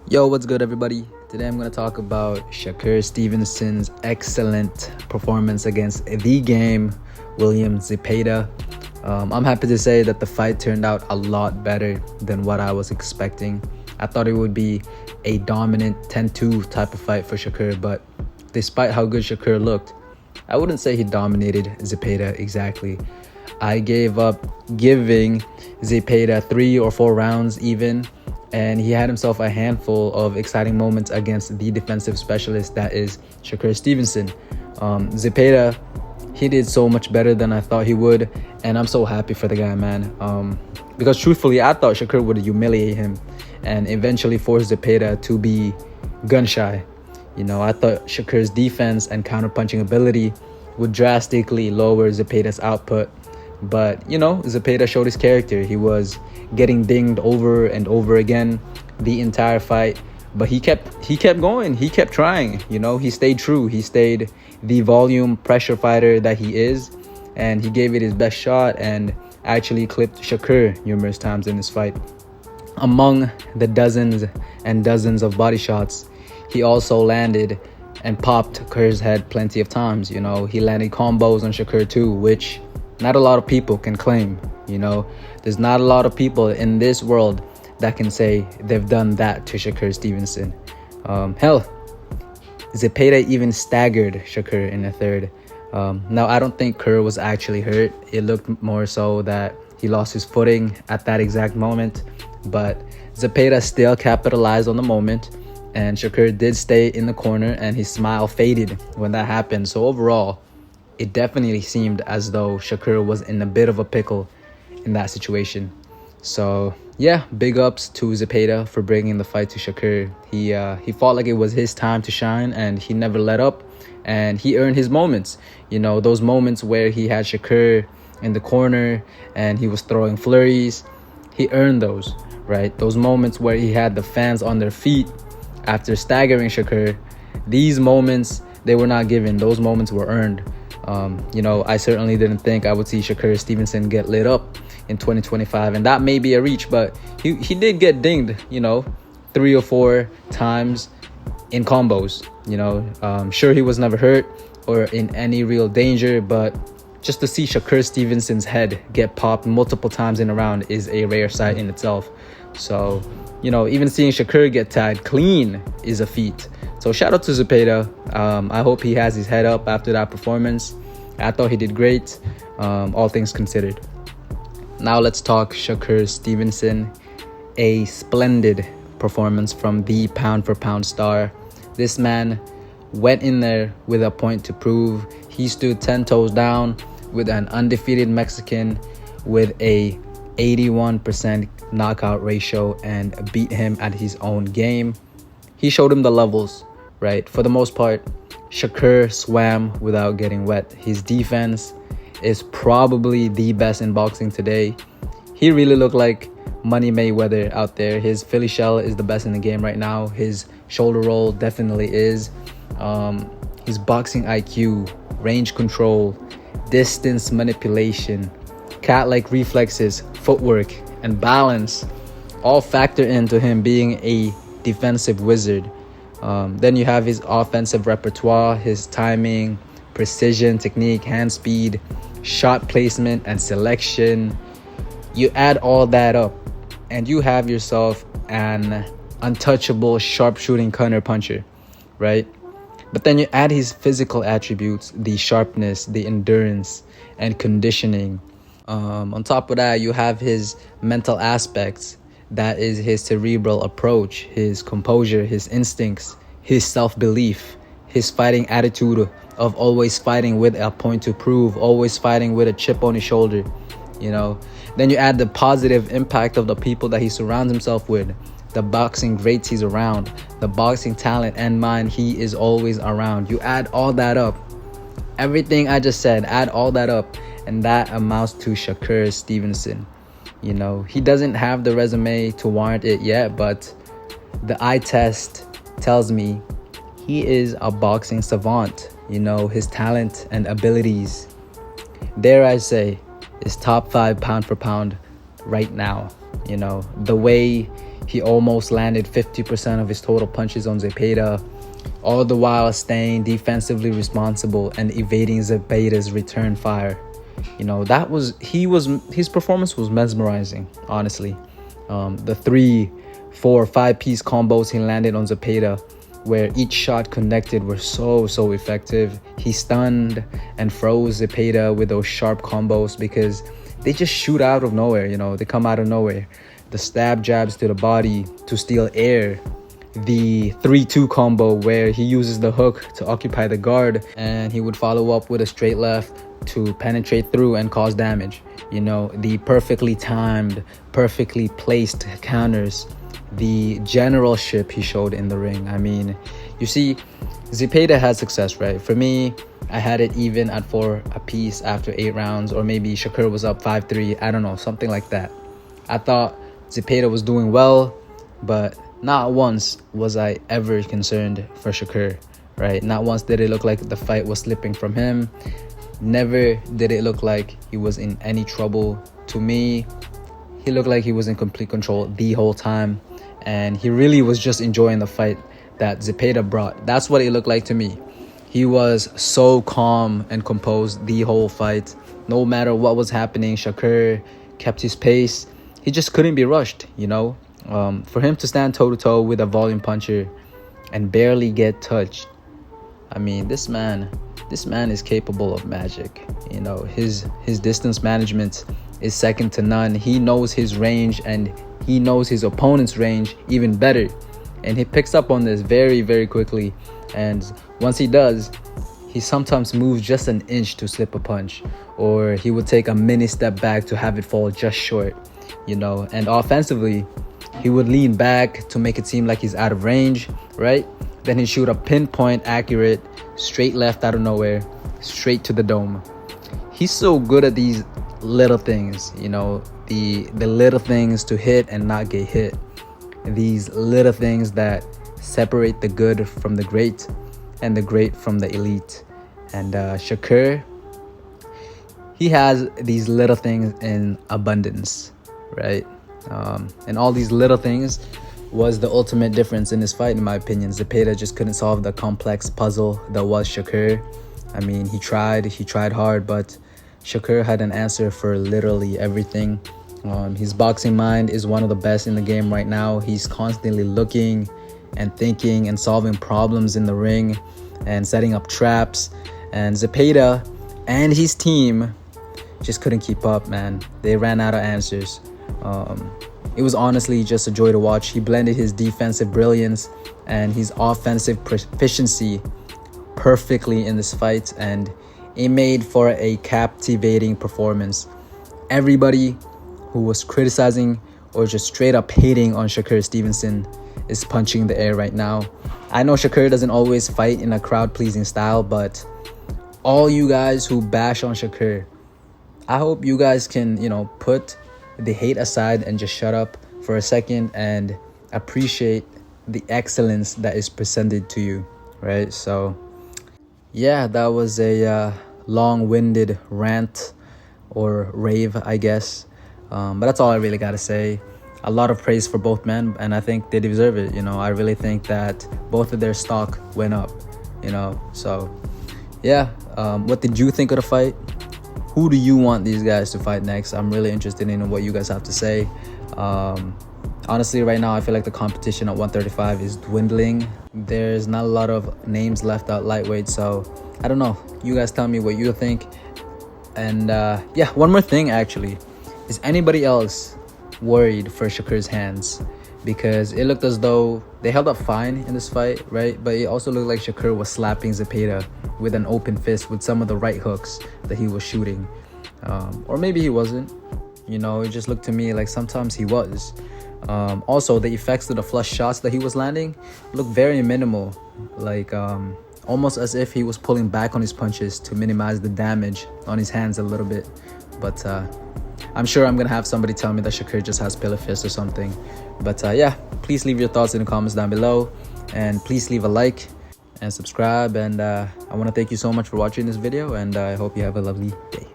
Yo, what's good, everybody? Today I'm going to talk about Shakur Stevenson's excellent performance against the game, William Zepeda. I'm happy to say that the fight turned out a lot better than what I was expecting. I thought it would be a dominant 10-2 type of fight for Shakur, but despite how good Shakur looked, I wouldn't say he dominated Zepeda exactly. I gave up giving Zepeda 3 or 4 rounds even, and he had himself a handful of exciting moments against the defensive specialist that is Shakur Stevenson. Zepeda, he did so much better than I thought he would, and I'm so happy for the guy, man. Because truthfully, I thought Shakur would humiliate him and eventually force Zepeda to be gun-shy. I thought Shakur's defense and counter-punching ability would drastically lower Zepeda's output. But, Zepeda showed his character. He was getting dinged over and over again the entire fight. But he kept going. He kept trying. He stayed true. He stayed the volume pressure fighter that he is. And he gave it his best shot and actually clipped Shakur numerous times in this fight. Among the dozens and dozens of body shots, he also landed and popped Shakur's head plenty of times. He landed combos on Shakur too, which not a lot of people can claim. There's not a lot of people in this world that can say they've done that to Shakur Stevenson. Hell, Zepeda even staggered Shakur in the third. Now, I don't think Kerr was actually hurt. It looked more so that he lost his footing at that exact moment. But Zepeda still capitalized on the moment, and Shakur did stay in the corner, and his smile faded when that happened. So overall, it definitely seemed as though Shakur was in a bit of a pickle in that situation. So yeah, big ups to Zepeda for bringing the fight to Shakur. He fought like it was his time to shine, and he never let up, and he earned his moments. Those moments where he had Shakur in the corner and he was throwing flurries, he earned those, right? Those moments where he had the fans on their feet after staggering Shakur, these moments, they were not given. Those moments were earned. I certainly didn't think I would see Shakur Stevenson get lit up in 2025, and that may be a reach, but he did get dinged 3 or 4 times in combos. Sure, he was never hurt or in any real danger, but just to see Shakur Stevenson's head get popped multiple times in a round is a rare sight in itself. So even seeing Shakur get tagged clean is a feat. So shout out to Zepeda. I hope he has his head up after that performance. I thought he did great, all things considered. Now let's talk Shakur Stevenson. A splendid performance from the pound-for-pound star. This man went in there with a point to prove. He stood 10 toes down with an undefeated Mexican with a 81% knockout ratio and beat him at his own game. He showed him the levels, right? For the most part, Shakur swam without getting wet. His defense is probably the best in boxing today. He really looked like Money Mayweather out there. His Philly shell is the best in the game right now. His shoulder roll definitely is. His boxing IQ, range control, distance manipulation, cat-like reflexes, footwork, and balance all factor into him being a defensive wizard. Then you have his offensive repertoire, his timing, precision, technique, hand speed, shot placement, and selection. You add all that up, and you have yourself an untouchable sharpshooting counter puncher, right? But then you add his physical attributes, the sharpness, the endurance, and conditioning. On top of that, you have his mental aspects. That is his cerebral approach, his composure, his instincts, his self-belief, his fighting attitude of always fighting with a point to prove, always fighting with a chip on his shoulder. Then you add the positive impact of the people that he surrounds himself with, the boxing greats he's around, the boxing talent and mind he is always around. You add all that up, everything I just said, add all that up, and that amounts to Shakur Stevenson. He doesn't have the resume to warrant it yet, but the eye test tells me he is a boxing savant. His talent and abilities, dare I say, is top 5 pound for pound right now. The way He almost landed 50% of his total punches on Zepeda, all the while staying defensively responsible and evading Zepeda's return fire. You know, his performance was mesmerizing, honestly. The 3, 4, 5-piece combos he landed on Zepeda, where each shot connected, were so effective. He stunned and froze Zepeda with those sharp combos because they just shoot out of nowhere. You know, they come out of nowhere. The stab jabs to the body to steal air, the 3-2 combo where he uses the hook to occupy the guard and he would follow up with a straight left to penetrate through and cause damage. You know, the perfectly timed, perfectly placed counters, the generalship he showed in the ring. I mean, you see, Zepeda had success, right? For me, I had it even at 4 apiece after 8 rounds, or maybe Shakur was up 5-3. I don't know, something like that. I thought Zepeda was doing well, but not once was I ever concerned for Shakur, right? Not once did it look like the fight was slipping from him. Never did it look like he was in any trouble. To me, he looked like he was in complete control the whole time, and he really was just enjoying the fight that Zepeda brought. That's what it looked like to me. He was so calm and composed the whole fight. No matter what was happening, Shakur kept his pace. He just couldn't be rushed, you know. For him to stand toe-to-toe with a volume puncher and barely get touched, I mean, this man is capable of magic. You know, his distance management is second to none. He knows his range and he knows his opponent's range even better, and he picks up on this very quickly. And once he does, he sometimes moves just an inch to slip a punch, or he would take a mini step back to have it fall just short, you know. And offensively, he would lean back to make it seem like he's out of range, right? Then he'd shoot a pinpoint accurate straight left out of nowhere, straight to the dome. He's so good at these little things, you know, the little things to hit and not get hit. These little things that separate the good from the great and the great from the elite. And Shakur, he has these little things in abundance, right? And all these little things was the ultimate difference in this fight, in my opinion. Zepeda just couldn't solve the complex puzzle that was Shakur. I mean, he tried hard, but Shakur had an answer for literally everything. His boxing mind is one of the best in the game right now. He's constantly looking and thinking and solving problems in the ring and setting up traps. And Zepeda and his team just couldn't keep up, man. They ran out of answers. It was honestly just a joy to watch. He blended his defensive brilliance and his offensive proficiency perfectly in this fight, and it made for a captivating performance. Everybody who was criticizing or just straight up hating on Shakur Stevenson is punching the air right now. I know Shakur doesn't always fight in a crowd-pleasing style, but all you guys who bash on Shakur, I hope you guys can, you know, put the hate aside and just shut up for a second and appreciate the excellence that is presented to you, right? So yeah, that was a long-winded rant or rave, I guess, but that's all I really gotta say. A lot of praise for both men, and I think they deserve it. You know, I really think that both of their stock went up, you know. So yeah, what did you think of the fight? Who do you want these guys to fight next? I'm really interested in what you guys have to say. Honestly, right now, I feel like the competition at 135 is dwindling. There's not a lot of names left at lightweight, so I don't know. You guys tell me what you think. And yeah, one more thing, actually. Is anybody else worried for Shakur's hands? Because it looked as though they held up fine in this fight, right? But it also looked like Shakur was slapping Zepeda with an open fist with some of the right hooks that he was shooting. Or maybe he wasn't. You know, it just looked to me like sometimes he was. Also, the effects of the flush shots that he was landing looked very minimal. Like, almost as if he was pulling back on his punches to minimize the damage on his hands a little bit. But I'm sure I'm gonna have somebody tell me that Shakur just has pillar fist or something. But yeah, please leave your thoughts in the comments down below, and please leave a like and subscribe. And I want to thank you so much for watching this video, and I hope you have a lovely day.